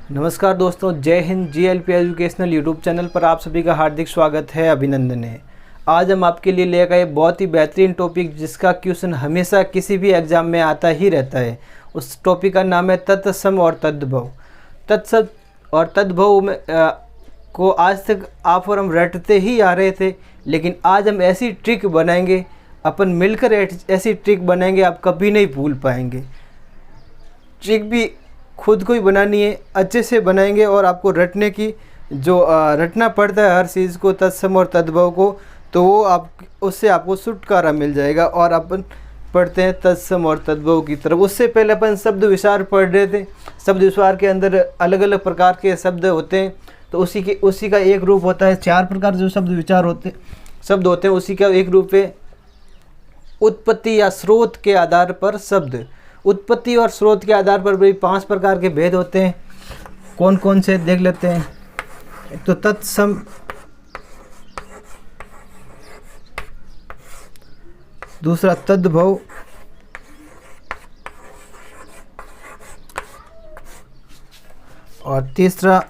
नमस्कार दोस्तों, जय Hind. GLP educational YouTube channel पर आप सभी का हार्दिक स्वागत है, अभिनंदन है। आज हम आपके लिए लेकर आए बहुत ही बेहतरीन टॉपिक, जिसका क्वेश्चन हमेशा किसी भी एग्ज़ाम में आता ही रहता है। उस टॉपिक का नाम है तत्सम और तद्भव। तत्सम और तद्भव में को आज तक आप और हम रटते ही आ रहे थे, लेकिन आज हम ऐसी ट्रिक बनाएंगे, अपन मिलकर ऐसी ट्रिक बनाएंगे आप कभी नहीं भूल पाएंगे। ट्रिक भी खुद को ही बनानी है, अच्छे से बनाएंगे और आपको रटने की जो रटना पड़ता है हर चीज़ को, तत्सम और तद्भव को, तो वो आप उससे आपको छुटकारा मिल जाएगा। और अपन पढ़ते हैं तत्सम और तद्भव की तरफ। उससे पहले अपन शब्द विचार पढ़ रहे थे। शब्द विचार के अंदर अलग अलग प्रकार के शब्द होते हैं, तो उसी का एक रूप होता है। 4 प्रकार जो शब्द विचार शब्द होते हैं, उसी का एक रूप है उत्पत्ति या स्रोत के आधार पर शब्द। उत्पत्ति और स्रोत के आधार पर भी 5 प्रकार के भेद होते हैं। कौन कौन से देख लेते हैं। एक तो तत्सम, दूसरा तद्भव, और तीसरा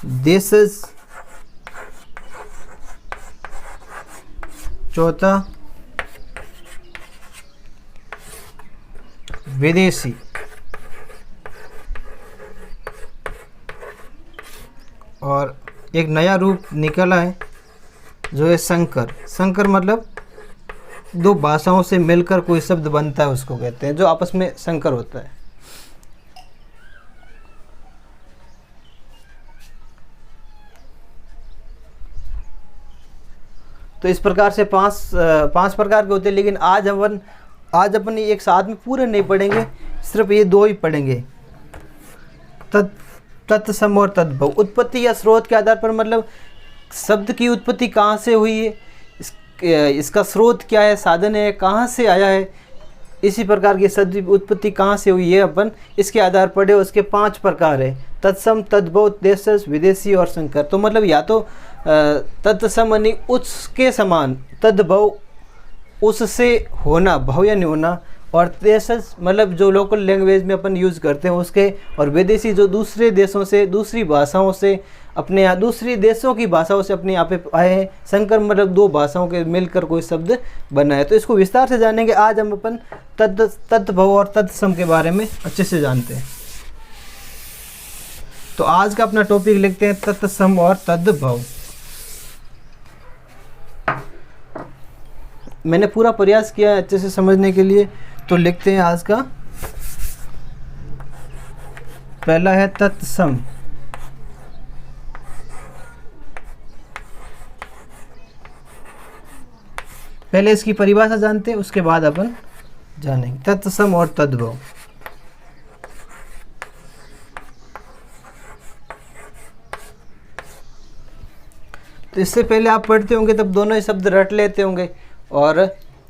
देशज, चौथा विदेशी, और एक नया रूप निकला है जो है संकर। संकर मतलब 2 भाषाओं से मिलकर कोई शब्द बनता है, उसको कहते हैं, जो आपस में संकर होता है। तो इस प्रकार से 5 प्रकार के होते हैं, लेकिन आज अपन एक साथ में पूरे नहीं पढ़ेंगे, सिर्फ ये 2 ही पढ़ेंगे, तत्सम और तद्भव। उत्पत्ति या स्रोत के आधार पर मतलब शब्द की उत्पत्ति कहाँ से हुई है, इसका स्रोत क्या है, साधन है, कहाँ से आया है, इसी प्रकार की शब्द की उत्पत्ति कहाँ से हुई है, अपन इसके आधार पढ़े। उसके 5 प्रकार है, तत्सम, तद्भव, देशज, विदेशी और संकर। तो मतलब या तो तत्सम यानी उसके समान, तद्भव उससे होना, भव या नहीं होना, और देशज मतलब जो लोकल लैंग्वेज में अपन यूज़ करते हैं उसके, और विदेशी जो दूसरे देशों से, दूसरी भाषाओं से, अपने यहाँ दूसरी देशों की भाषाओं से अपने यहाँ पे आए हैं। संकर मतलब 2 भाषाओं के मिलकर कोई शब्द बना है। तो इसको विस्तार से जानेंगे। आज हम अपन तद्भव और तत्सम के बारे में अच्छे से जानते हैं। तो आज का अपना टॉपिक लिखते हैं तत्सम और तद्भव। मैंने पूरा प्रयास किया है अच्छे से समझने के लिए, तो लिखते हैं आज का। पहला है तत्सम। पहले इसकी परिभाषा जानते हैं, उसके बाद अपन जानेंगे तत्सम और तद्भव। तो इससे पहले आप पढ़ते होंगे तब दोनों ही शब्द रट लेते होंगे, और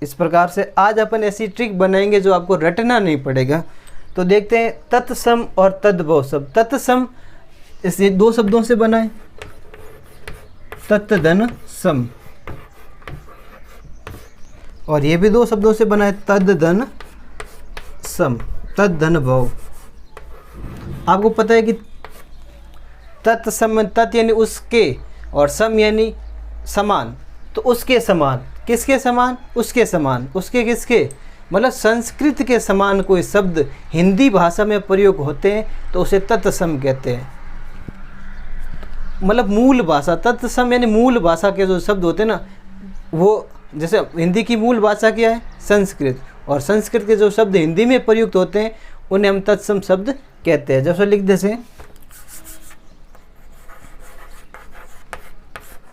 इस प्रकार से आज अपन ऐसी ट्रिक बनाएंगे जो आपको रटना नहीं पड़ेगा। तो देखते हैं तत्सम और तद्भव शब्द। तत्सम इसे 2 शब्दों से बना है, तत् धन सम, और ये भी 2 शब्दों से बना है, तद धन सम, तद धन भव। आपको पता है कि तत्सम, तत् यानी उसके, और सम यानी समान। तो उसके समान, किसके समान, उसके समान, उसके किसके मतलब संस्कृत के समान कोई शब्द हिंदी भाषा में प्रयोग होते हैं तो उसे तत्सम कहते हैं। मतलब मूल भाषा, तत्सम यानी मूल भाषा के जो शब्द होते हैं ना, वो जैसे हिंदी की मूल भाषा क्या है, संस्कृत, और संस्कृत के जो शब्द हिंदी में प्रयुक्त होते हैं उन्हें हम तत्सम शब्द कहते हैं। जैसे लिख देते हैं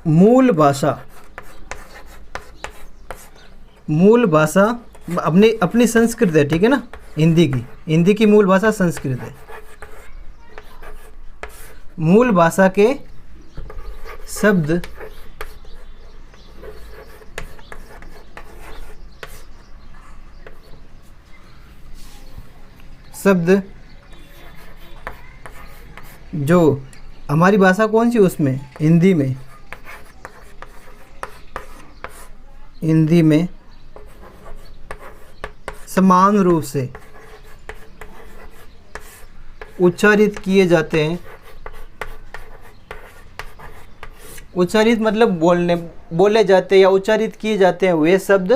मूल भाषा। मूल भाषा अपनी संस्कृत है, ठीक है ना। हिंदी की मूल भाषा संस्कृत है। मूल भाषा के शब्द जो हमारी भाषा कौन सी, उसमें हिंदी में समान रूप से उच्चारित किए जाते हैं। उच्चारित मतलब बोले जाते या उच्चारित किए जाते हैं, वे शब्द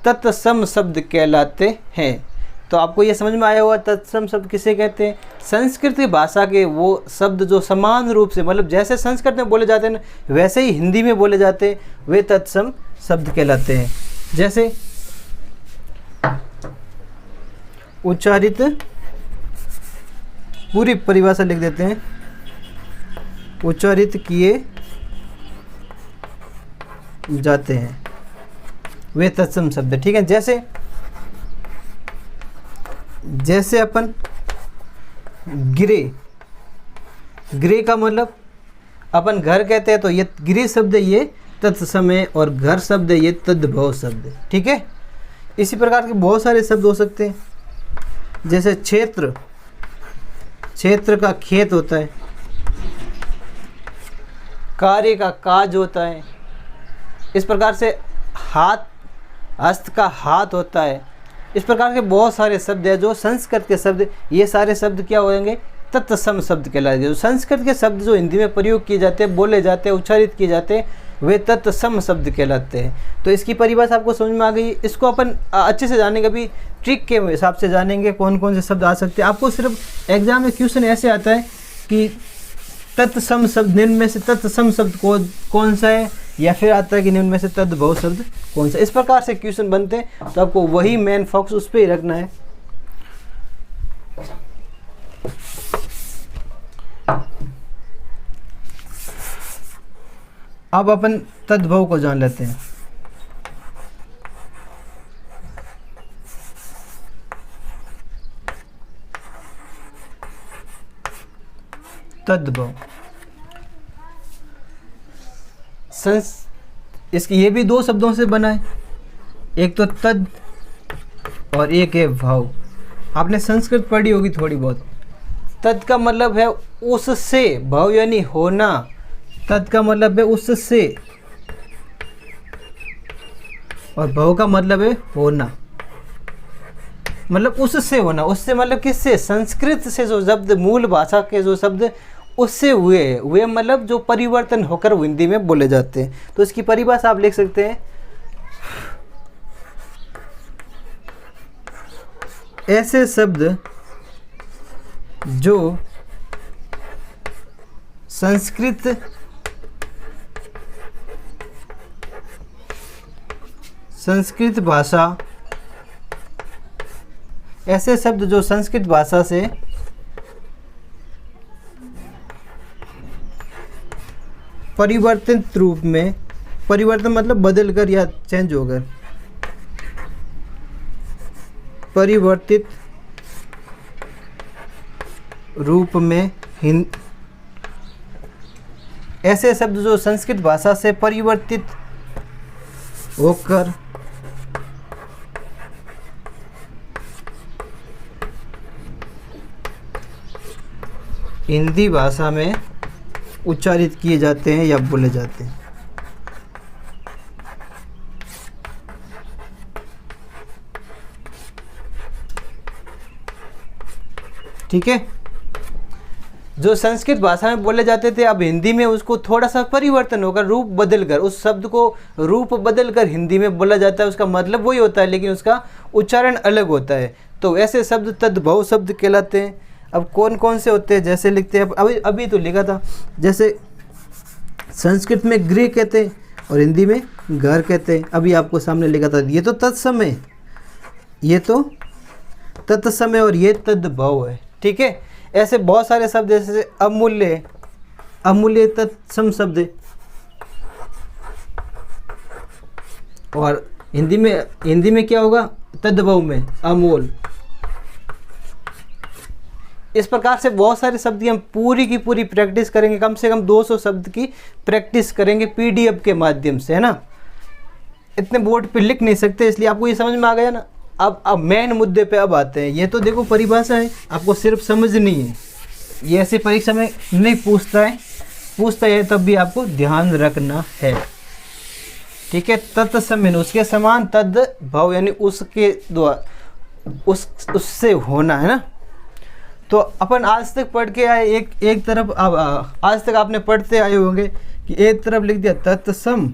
तत्सम शब्द कहलाते हैं। तो आपको ये समझ में आया होगा तत्सम शब्द किसे कहते हैं। संस्कृत भाषा के वो शब्द जो समान रूप से, मतलब जैसे संस्कृत में बोले जाते हैं ना, वैसे ही हिंदी में बोले जाते हैं, वे तत्सम शब्द कहलाते हैं। जैसे उच्चारित, पूरी परिभाषा लिख देते हैं, उच्चारित किए जाते हैं वे तत्सम शब्द। ठीक है, जैसे अपन गृह का मतलब अपन घर कहते हैं, तो ये गृह शब्द ये तत्सम है, और घर शब्द ये तद्भव शब्द। ठीक है, इसी प्रकार के बहुत सारे शब्द हो सकते हैं। जैसे क्षेत्र का खेत होता है, कार्य का काज होता है, इस प्रकार से हस्त का हाथ होता है। इस प्रकार के बहुत सारे शब्द हैं जो संस्कृत के शब्द, ये सारे शब्द क्या होंगे, तत्सम शब्द कहलाएंगे। जो संस्कृत के शब्द जो हिंदी में प्रयोग किए जाते हैं, बोले जाते हैं, उच्चारित किए जाते हैं, वे तत्सम शब्द कहलाते हैं। तो इसकी परिभाषा आपको समझ में आ गई। इसको अपन अच्छे से जानेंगे, अभी ट्रिक के हिसाब से जानेंगे कौन कौन से शब्द आ सकते हैं। आपको सिर्फ एग्जाम में क्वेश्चन ऐसे आता है कि तत्सम शब्द, निम्न में से तत्सम शब्द कौन सा है, या फिर आता है कि निम्न में से तद्भव शब्द कौन सा। इस प्रकार से क्वेश्चन बनते हैं, तो आपको वही मेन फोकस उस पर ही रखना है। अब अपन तद्भव को जान लेते हैं। तद्भव इसकी ये भी दो शब्दों से बना है, एक तो तद और एक है भाव। आपने संस्कृत पढ़ी होगी थोड़ी बहुत। तद का मतलब है उससे, भाव यानी होना, तद का मतलब है उससे, और भाव का मतलब है होना, मतलब उससे होना। उससे मतलब किससे, संस्कृत से जो शब्द, मूल भाषा के जो शब्द उससे हुए मतलब जो परिवर्तन होकर हिंदी में बोले जाते हैं। तो इसकी परिभाषा आप लिख सकते हैं, ऐसे शब्द जो संस्कृत भाषा, ऐसे शब्द जो संस्कृत भाषा से परिवर्तित रूप में, परिवर्तन मतलब बदल कर या चेंज होकर, परिवर्तित रूप में ऐसे शब्द जो संस्कृत भाषा से परिवर्तित होकर हिंदी भाषा में उच्चारित किए जाते हैं या बोले जाते हैं। ठीक है, जो संस्कृत भाषा में बोले जाते थे, अब हिंदी में उसको थोड़ा सा परिवर्तन होकर, रूप बदलकर, उस शब्द को रूप बदलकर हिंदी में बोला जाता है। उसका मतलब वही होता है, लेकिन उसका उच्चारण अलग होता है। तो ऐसे शब्द तद्भव शब्द कहलाते हैं। अब कौन कौन से होते हैं, जैसे लिखते हैं, अभी तो लिखा था, जैसे संस्कृत में गृह कहते हैं और हिंदी में घर कहते हैं। अभी आपको सामने लिखा था, ये तो तत्सम है, ये तो तत्सम है और ये तद्भव है। ठीक है, ऐसे बहुत सारे शब्द, जैसे अमूल्य, अमूल्य तत्सम शब्द है, और हिंदी में क्या होगा, तद्भव में अमोल। इस प्रकार से बहुत सारे शब्द की हम पूरी की पूरी प्रैक्टिस करेंगे, कम से कम 200 शब्द की प्रैक्टिस करेंगे पीडीएफ के माध्यम से, है ना। इतने बोर्ड पे लिख नहीं सकते, इसलिए आपको ये समझ में आ गया ना। अब मेन मुद्दे पे अब आते हैं। ये तो देखो परिभाषा है, आपको सिर्फ समझनी है। ये ऐसे परीक्षा में नहीं पूछता है तब भी आपको ध्यान रखना है। ठीक है, तत्सम उसके समान, तद्भव यानी उसके द्वारा, उससे होना, है ना। तो अपन आज तक पढ़ के आए, एक तरफ आज तक आपने पढ़ते आए होंगे कि एक तरफ लिख दिया तत्सम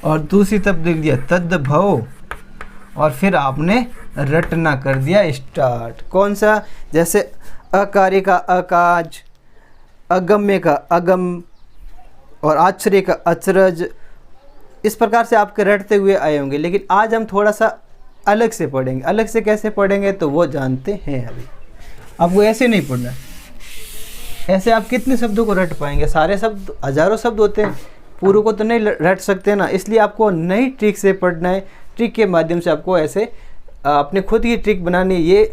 और दूसरी तरफ लिख दिया तद्भव, और फिर आपने रटना कर दिया स्टार्ट। कौन सा? जैसे अकार्य का अकाज, अगम्य का अगम और आश्चर्य का अचरज, इस प्रकार से आपके रटते हुए आए होंगे। लेकिन आज हम थोड़ा सा अलग से पढ़ेंगे। अलग से कैसे पढ़ेंगे तो वो जानते हैं। अभी आपको ऐसे नहीं पढ़ना, ऐसे आप कितने शब्दों को रट पाएंगे? सारे शब्द, हजारों शब्द होते हैं, पूरों को तो नहीं रट सकते ना। इसलिए आपको नई ट्रिक से पढ़ना है। ट्रिक के माध्यम से आपको ऐसे अपने खुद की ट्रिक बनानी है। ये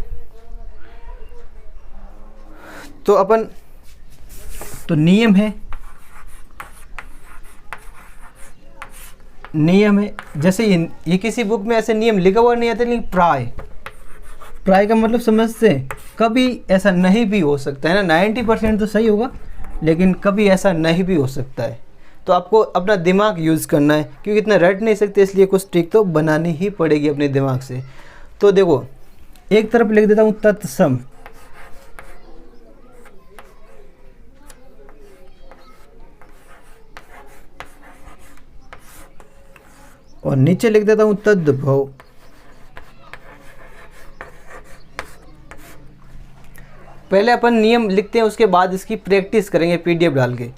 तो अपन तो नियम है, नियम है। जैसे ये किसी बुक में ऐसे नियम लिखा हुआ नहीं आता, लेकिन प्राय का मतलब समझते हैं। कभी ऐसा नहीं भी हो सकता है ना, 90% तो सही होगा, लेकिन कभी ऐसा नहीं भी हो सकता है। तो आपको अपना दिमाग यूज़ करना है, क्योंकि इतना रट नहीं सकते, इसलिए कुछ ट्रिक तो बनानी ही पड़ेगी अपने दिमाग से। तो देखो, एक तरफ लिख देता हूँ तत्सम, और नीचे लिख देता हूँ तद्भव। पहले अपन नियम लिखते हैं, उसके बाद इसकी प्रैक्टिस करेंगे PDF डाल के।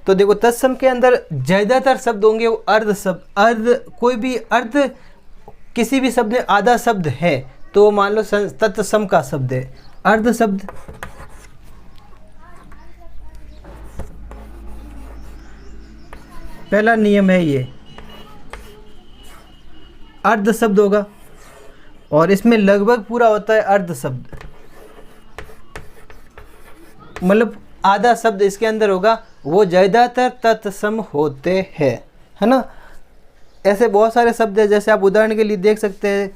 तो देखो, तत्सम के अंदर ज़्यादातर शब्द होंगे वो अर्ध शब्द। अर्ध, कोई भी अर्ध, किसी भी शब्द में आधा शब्द है तो मान लो तत्सम का शब्द है। अर्ध शब्द, पहला नियम है ये, अर्ध शब्द होगा, और इसमें लगभग पूरा होता है अर्ध शब्द, मतलब आधा शब्द इसके अंदर होगा, वो ज़्यादातर तत्सम होते हैं, है ना। ऐसे बहुत सारे शब्द हैं, जैसे आप उदाहरण के लिए देख सकते हैं,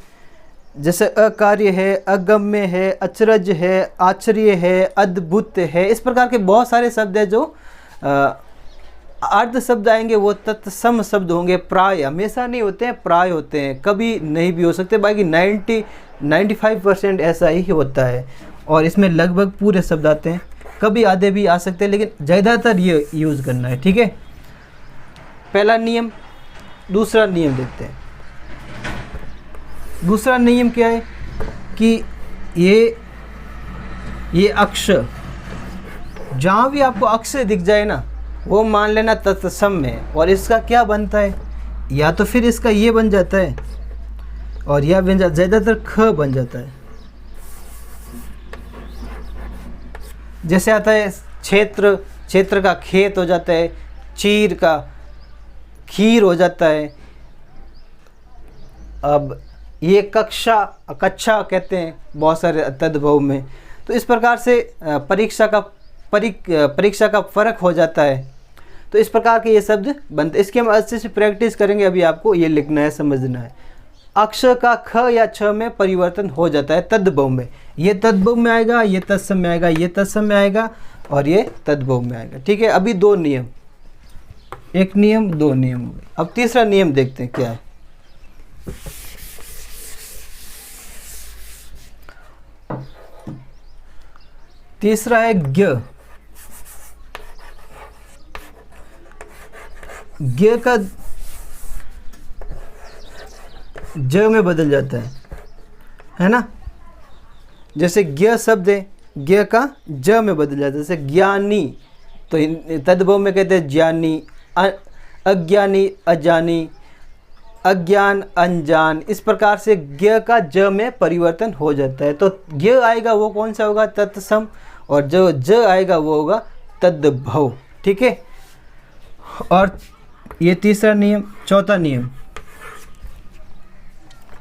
जैसे अकार्य है, अगम्य है, अचरज है, आश्चर्य है, अद्भुत है। इस प्रकार के बहुत सारे शब्द हैं जो अर्ध शब्द आएंगे, वो तत्सम शब्द होंगे। प्राय हमेशा नहीं होते हैं, प्राय होते हैं, कभी नहीं भी हो सकते। बाकी 95% ऐसा ही होता है, और इसमें लगभग पूरे शब्द आते हैं, कभी आधे भी आ सकते हैं, लेकिन ज़्यादातर ये यूज़ करना है, ठीक है। पहला नियम। दूसरा नियम देखते हैं। दूसरा नियम क्या है कि ये अक्षर, जहाँ भी आपको अक्षर दिख जाए ना, वो मान लेना तत्सम में। और इसका क्या बनता है? या तो फिर इसका ये बन जाता है, और यह बन जाता, ज़्यादातर ख बन जाता है। जैसे आता है क्षेत्र, क्षेत्र का खेत हो जाता है, चीर का खीर हो जाता है। अब ये कक्षा, कक्षा कहते हैं बहुत सारे तद्भव में। तो इस प्रकार से परीक्षा का फ़र्क हो जाता है। तो इस प्रकार के ये शब्द बनते, इसके हम अच्छे से प्रैक्टिस करेंगे। अभी आपको ये लिखना है, समझना है। अक्षर का ख या छ में परिवर्तन हो जाता है तद्भव में। ये तद्भव में आएगा, ये तत्सम में आएगा, ये तत्सम में आएगा, और ये तद्भव में आएगा, ठीक है। अभी दो नियम, एक नियम, दो नियम हो गए। अब तीसरा नियम देखते हैं क्या है। तीसरा है ज्ञ। ज्ञ का ज में बदल जाता है ना। जैसे ज्ञ शब्द है, ज्ञ का ज में बदल जाता है। जैसे ज्ञानी, तो तद्भव में कहते हैं ज्ञानी, अज्ञानी अजानी, अज्ञान अनजान। इस प्रकार से ज्ञ का ज में परिवर्तन हो जाता है। तो ज्ञ आएगा वो कौन सा होगा? तत्सम, और जो ज आएगा वो होगा तद्भव, ठीक है। और ये तीसरा नियम। चौथा नियम,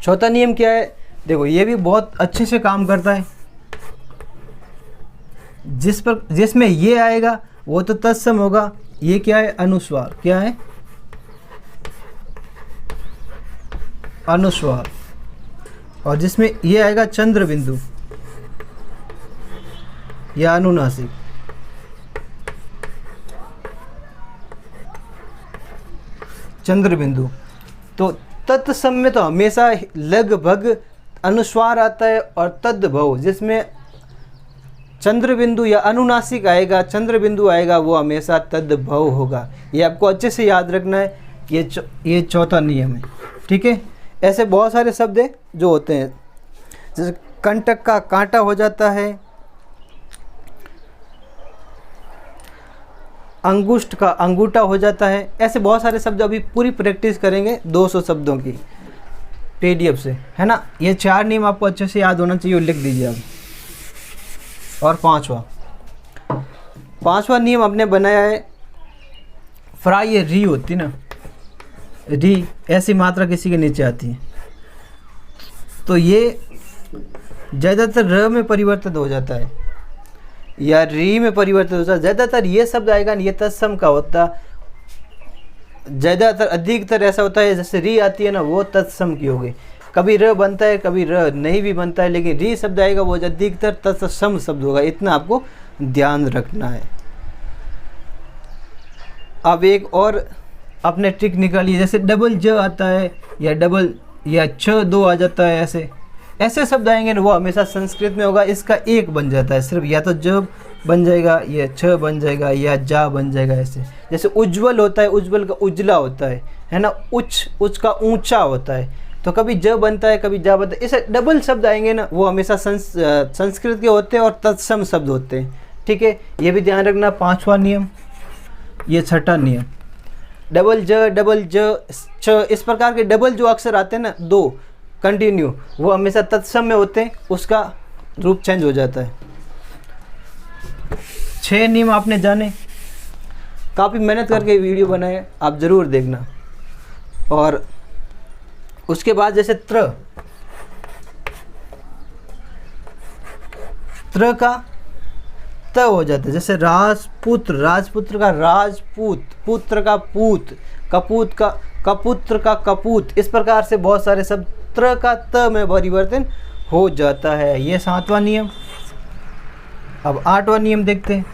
चौथा नियम क्या है? देखो, ये भी बहुत अच्छे से काम करता है। जिसमें ये आएगा वो तो तत्सम होगा। ये क्या है? अनुस्वार। क्या है? अनुस्वार। और जिसमें ये आएगा चंद्र बिंदु या अनुनासिक। चंद्र बिंदु। तो तत्सम में तो हमेशा लगभग अनुस्वार आता है और तद्भव जिसमें चंद्र बिंदु या अनुनासिक आएगा, चंद्र बिंदु आएगा, वो हमेशा तद्भव होगा। ये आपको अच्छे से याद रखना है। ये चौथा नियम है, ठीक है। ऐसे बहुत सारे शब्द हैं जो होते हैं, जैसे कंटक का कांटा हो जाता है, अंगुष्ठ का अंगूठा हो जाता है। ऐसे बहुत सारे शब्द अभी पूरी प्रैक्टिस करेंगे 200 शब्दों की PDF से, है ना। ये 4 नियम आपको अच्छे से याद होना चाहिए, लिख दीजिए आप। और पांचवा नियम आपने बनाया है, फ्रा, ये री होती ना, री ऐसी मात्रा किसी के नीचे आती है तो ये ज़्यादातर र में परिवर्तित हो जाता है या री में परिवर्तित हो जाता है। ज़्यादातर ये शब्द आएगा, ये तत्सम का होता, ज़्यादातर अधिकतर ऐसा होता है जैसे री आती है ना, वो तत्सम की होगी। कभी र बनता है, कभी र नहीं भी बनता है, लेकिन री शब्द आएगा वो अधिकतर तत्सम शब्द होगा। इतना आपको ध्यान रखना है। अब एक और अपने ट्रिक निकालिए, जैसे डबल ज आता है या डबल या छ दो आ जाता है, ऐसे शब्द आएंगे ना, वो हमेशा संस्कृत में होगा। इसका एक बन जाता है सिर्फ, या तो ज बन जाएगा या छ बन जाएगा या जा बन जाएगा। ऐसे जैसे उज्ज्वल होता है, उज्ज्वल का उजला होता है ना। उच्च का ऊंचा होता है, तो कभी ज बनता है, कभी जा बनता है। ऐसे डबल शब्द आएंगे ना, वो हमेशा संस्कृत के होते हैं और तत्सम शब्द होते हैं, ठीक है। ये भी ध्यान रखना। 5वां नियम, ये 6ठा नियम, डबल ज छ, इस प्रकार के डबल जो अक्षर आते हैं ना, 2 कंटिन्यू, वो हमेशा तत्सम में होते हैं, उसका रूप चेंज हो जाता है। 6 नियम आपने जाने, काफ़ी मेहनत करके वीडियो बनाए, आप ज़रूर देखना। और उसके बाद जैसे त्र का त हो जाता है, जैसे राजपुत्र, राजपुत्र का राजपूत, पुत्र का पूत, कपूत का कपुत्र का कपूत। इस प्रकार से बहुत सारे शब्द त्र का त में परिवर्तन हो जाता है। ये 7वां नियम। अब 8वां नियम देखते हैं।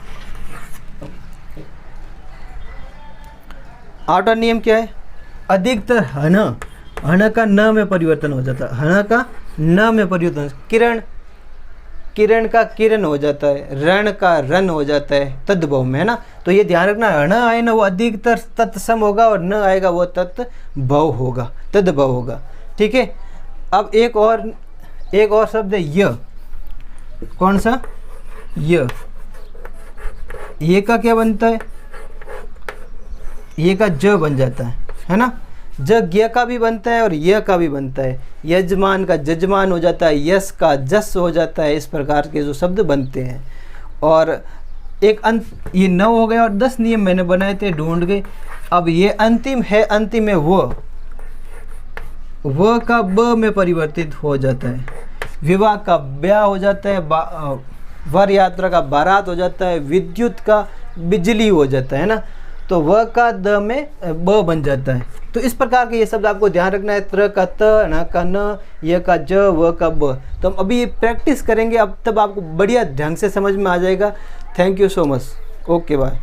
8वां नियम क्या है? अधिकतर हन का न में परिवर्तन हो जाता है, हन का न में परिवर्तन। किरण का किरण हो जाता है, रण का रन हो जाता है तद्भव में, है ना। तो ये ध्यान रखना, हण आए ना वो अधिकतर तत्सम होगा और न आएगा वो तद्भव होगा, तद्भव होगा, ठीक है। अब एक और शब्द है य। कौन सा? य। ये का क्या बनता है? ये का ज बन जाता है ना। य का भी बनता है और य का भी बनता है। यजमान का जजमान हो जाता है, यश का जस हो जाता है। इस प्रकार के जो शब्द बनते हैं। और एक ये 9 हो गया और 10 नियम मैंने बनाए थे, ढूंढ के। अब ये अंतिम है, अंतिम है व का ब में परिवर्तित हो जाता है। विवाह का ब्याह हो जाता है, वर यात्रा का बारात हो जाता है, विद्युत का बिजली हो जाता है ना। तो व का द में ब बन जाता है। तो इस प्रकार के ये शब्द आपको ध्यान रखना है। त्र का त, न का न, य का ज, व का ब। तो हम अभी ये प्रैक्टिस करेंगे, अब तब आपको बढ़िया ढंग से समझ में आ जाएगा। Thank you so much. Okay bye.